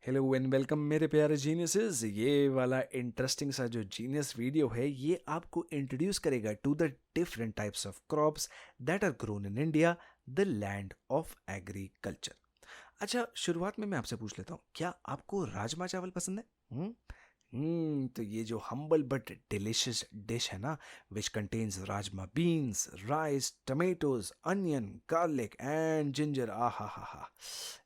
Hello and welcome मेरे प्यारे geniuses. ये वाला इंटरेस्टिंग सा जो जीनियस वीडियो है ये आपको इंट्रोड्यूस करेगा to the different types of crops that are grown in India, the land of agriculture. अच्छा, शुरुआत में मैं आपसे पूछ लेता हूँ, क्या आपको राजमा चावल पसंद है? तो ये जो हम्बल बट डिलिशियस डिश है ना, which contains rajma beans, rice, tomatoes, onion, garlic and ginger, हा हा हा,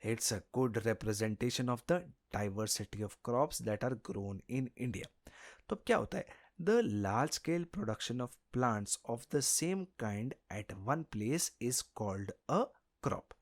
it's a good representation of the diversity of crops that are grown in India. तो अब क्या होता है, the large scale production of plants of the same kind at one place is called a crop,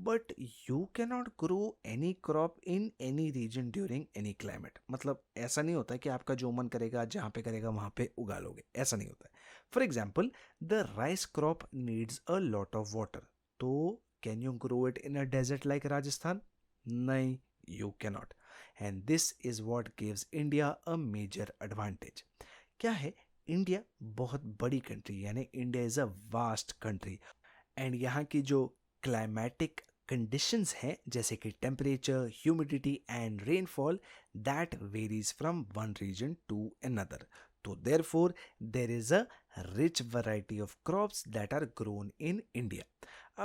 but you cannot grow any crop in any region during any climate. मतलब ऐसा नहीं होता है कि आपका जो मन करेगा जहाँ पे करेगा वहाँ पे उगा लोगे, ऐसा नहीं होता है। For example, the rice crop needs a lot of water, तो can you grow it in a desert like Rajasthan? नहीं, you cannot. And this is what gives India a major advantage. क्या है, इंडिया बहुत बड़ी कंट्री, यानी India is a vast country, and यहाँ की जो क्लाइमेटिक कंडीशंस हैं जैसे कि temperature, humidity and rainfall, that varies from one region to another. तो therefore there is a rich variety of crops that are grown in India.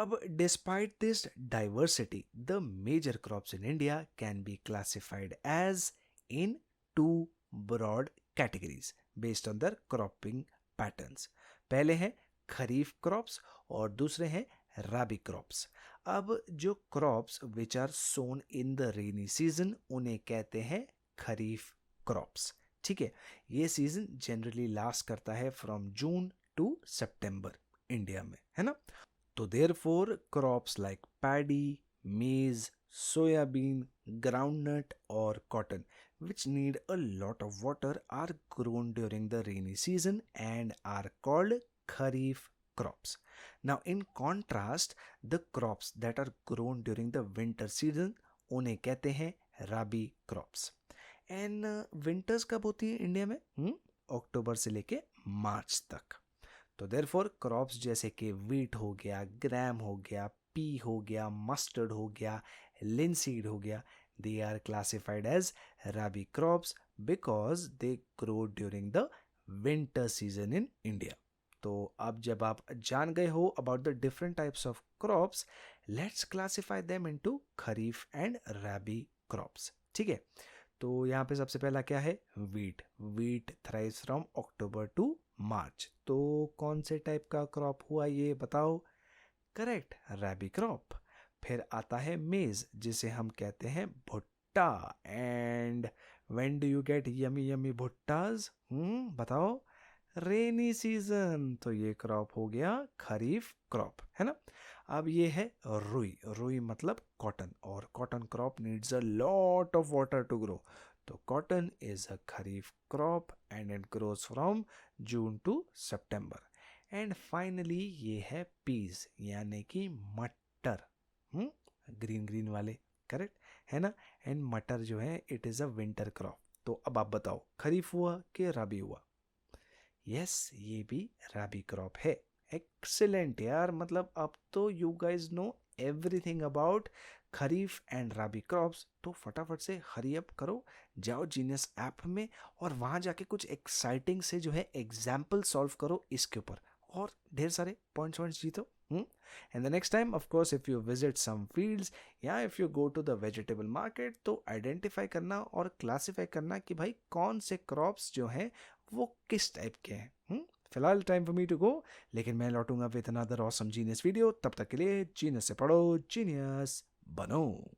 अब despite this diversity, the major crops in India can be classified as in two broad categories based on their cropping patterns. पहले हैं खरीफ crops और दूसरे हैं राबी crops. अब जो crops which are sown in the rainy season उन्हें कहते हैं खरीफ क्रॉप्स। ठीक है, ये सीजन जनरली लास्ट करता है from June to September India में, है ना। तो therefore crops like paddy, maize, soybean, groundnut और cotton which need a lot of water are grown during the rainy season and are called kharif crops. Now in contrast, the crops that are grown during the winter season उन्हें कहते हैं rabi crops. And winters कब होती है India में? अक्टूबर से लेके मार्च तक। तो देयरफॉर क्रॉप्स जैसे कि वीट हो गया, ग्राम हो गया, पी हो गया, मस्टर्ड हो गया, लिनसीड हो गया, they are classified as rabi crops because they grow during the winter season in India. तो अब जब आप जान गए हो about the different types of crops, let's classify them into kharif and rabi crops. ठीक है, तो यहाँ पे सबसे पहला क्या है, wheat. Wheat thrives from October to March. तो कौन से टाइप का क्रॉप हुआ ये बताओ? Correct, rabi crop. फिर आता है मेज, जिसे हम कहते हैं भुट्टा। And when do you get yummy yummy भुट्टाज? बताओ? Rainy season. तो ये क्रॉप हो गया खरीफ क्रॉप, है ना। अब ये है रुई। रुई मतलब कॉटन, और cotton crop needs a lot of water to grow. तो cotton is a kharif crop and it grows from June to September. And finally ये है पीज, यानी कि मटर। ग्रीन ग्रीन वाले, करेक्ट है ना। एंड मटर जो है it is a winter crop. तो अब आप बताओ, खरीफ हुआ कि रबी हुआ? यस, ये भी रबी क्रॉप है। एक्सीलेंट यार, मतलब अब तो you guys know everything about kharif and rabi crops. तो फटाफट से हरी अप करो, जाओ जीनियस ऐप में और वहाँ जाके कुछ एक्साइटिंग से जो है एग्जाम्पल सॉल्व करो इसके ऊपर, और ढेर सारे पॉइंट्स जीतो। And the next time of course if you visit some fields या if you go to the vegetable market, तो आइडेंटिफाई करना और क्लासिफाई करना कि भाई कौन से क्रॉप्स जो हैं वो किस टाइप के हैं। फिलहाल time for me to go, लेकिन मैं लौटूंगा with another awesome genius video. तब तक के लिए जीनियस से पढ़ो, जीनियस बनो।